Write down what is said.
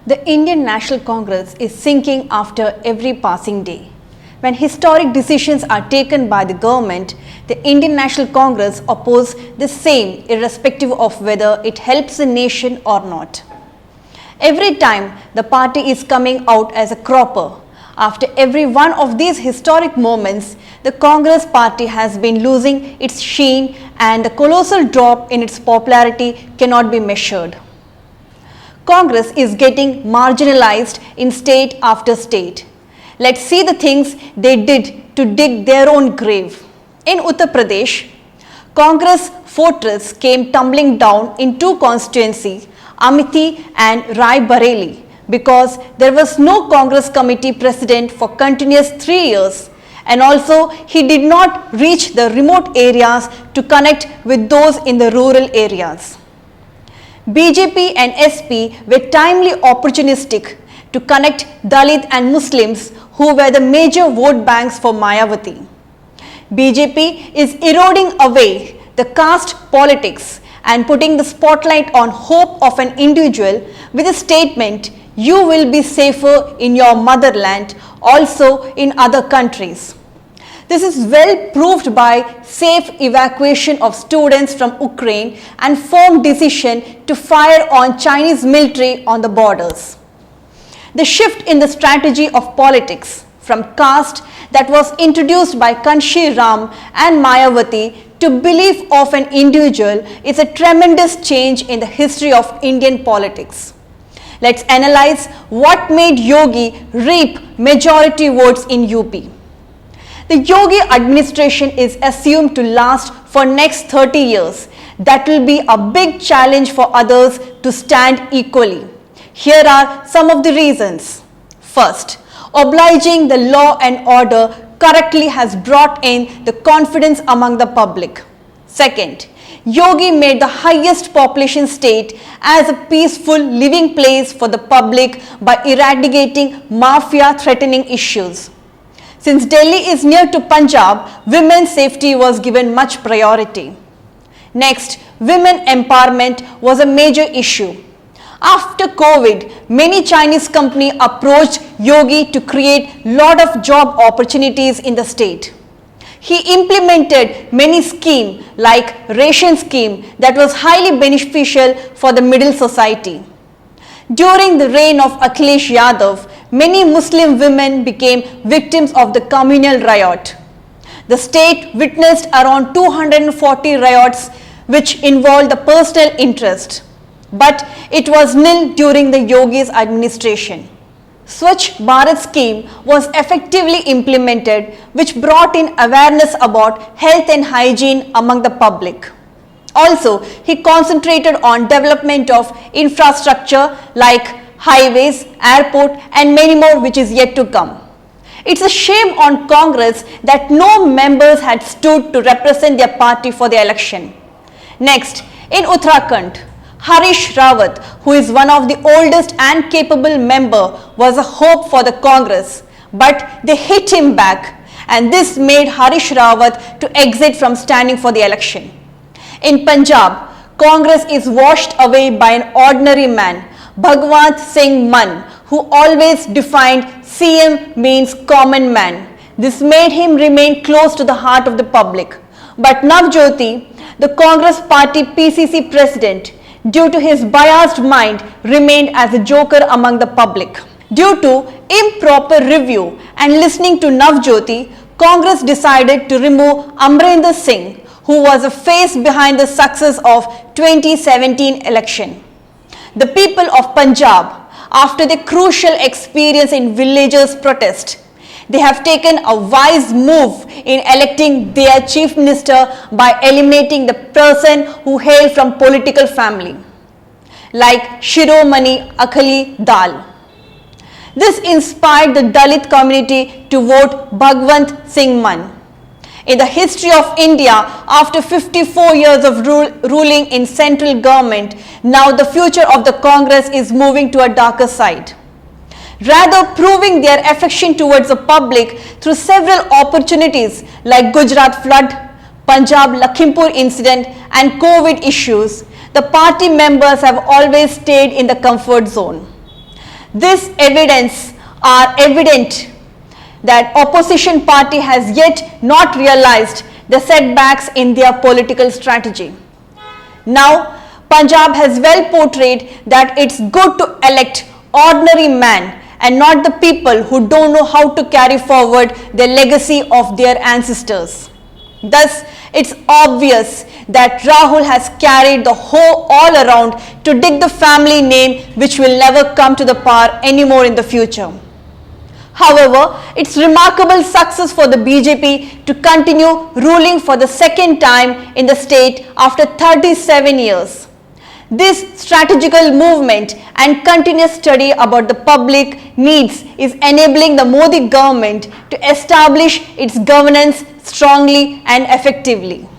The Indian National Congress is sinking after every passing day. When historic decisions are taken by the government, the Indian National Congress oppose the same irrespective of whether it helps the nation or not. Every time the party is coming out as a cropper. After every one of these historic moments, the Congress party has been losing its sheen and the colossal drop in its popularity cannot be measured. Congress is getting marginalized in state after state. Let's see the things they did to dig their own grave. In Uttar Pradesh, Congress fortress came tumbling down in two constituencies, Amethi and Rai Bareli, because there was no Congress committee president for continuous 3 years, and also he did not reach the remote areas to connect with those in the rural areas. BJP and SP were timely opportunistic to connect Dalit and Muslims who were the major vote banks for Mayawati. BJP is eroding away the caste politics and putting the spotlight on hope of an individual with a statement, "You will be safer in your motherland, also in other countries." This is well proved by safe evacuation of students from Ukraine and firm decision to fire on Chinese military on the borders. The shift in the strategy of politics from caste that was introduced by Kanshi Ram and Mayawati to belief of an individual is a tremendous change in the history of Indian politics. Let's analyze what made Yogi reap majority votes in UP. The Yogi administration is assumed to last for next 30 years. That will be a big challenge for others to stand equally. Here are some of the reasons. First, obliging the law and order correctly has brought in the confidence among the public. Second, Yogi made the highest population state as a peaceful living place for the public by eradicating mafia threatening issues. Since Delhi is near to Punjab, women's safety was given much priority. Next, women empowerment was a major issue. After COVID, many Chinese companies approached Yogi to create lot of job opportunities in the state. He implemented many schemes like ration scheme that was highly beneficial for the middle society. During the reign of Akhilesh Yadav, many Muslim women became victims of the communal riot. The state witnessed around 240 riots which involved the personal interest. But it was nil during the Yogi's administration. Swachh Bharat scheme was effectively implemented, which brought in awareness about health and hygiene among the public. Also, he concentrated on development of infrastructure like highways, airport and many more which is yet to come. It's a shame on Congress that no members had stood to represent their party for the election. Next, in Uttarakhand, Harish Rawat, who is one of the oldest and capable member, was a hope for the Congress, but they hit him back and this made Harish Rawat to exit from standing for the election. In Punjab, Congress is washed away by an ordinary man, Bhagwant Singh Mann, who always defined CM means common man. This made him remain close to the heart of the public. But Navjyoti, the Congress party PCC president, due to his biased mind, remained as a joker among the public. Due to improper review and listening to Navjyoti, Congress decided to remove Amrinder Singh, who was a face behind the success of 2017 election. The people of Punjab, after the crucial experience in villagers' protest, they have taken a wise move in electing their chief minister by eliminating the person who hailed from political family, like Shiromani Akali Dal. This inspired the Dalit community to vote Bhagwant Singh Mann. In the history of India, after 54 years of ruling in central government, now the future of the Congress is moving to a darker side. Rather proving their affection towards the public through several opportunities like Gujarat flood, Punjab Lakhimpur incident and COVID issues, the party members have always stayed in the comfort zone. This evidence are evident that opposition party has yet not realized the setbacks in their political strategy. Now, Punjab has well portrayed that it's good to elect ordinary man and not the people who don't know how to carry forward the legacy of their ancestors. Thus, it's obvious that Rahul has carried the whole all around to dig the family name which will never come to the power anymore in the future. However, it's remarkable success for the BJP to continue ruling for the second time in the state after 37 years. This strategical movement and continuous study about the public needs is enabling the Modi government to establish its governance strongly and effectively.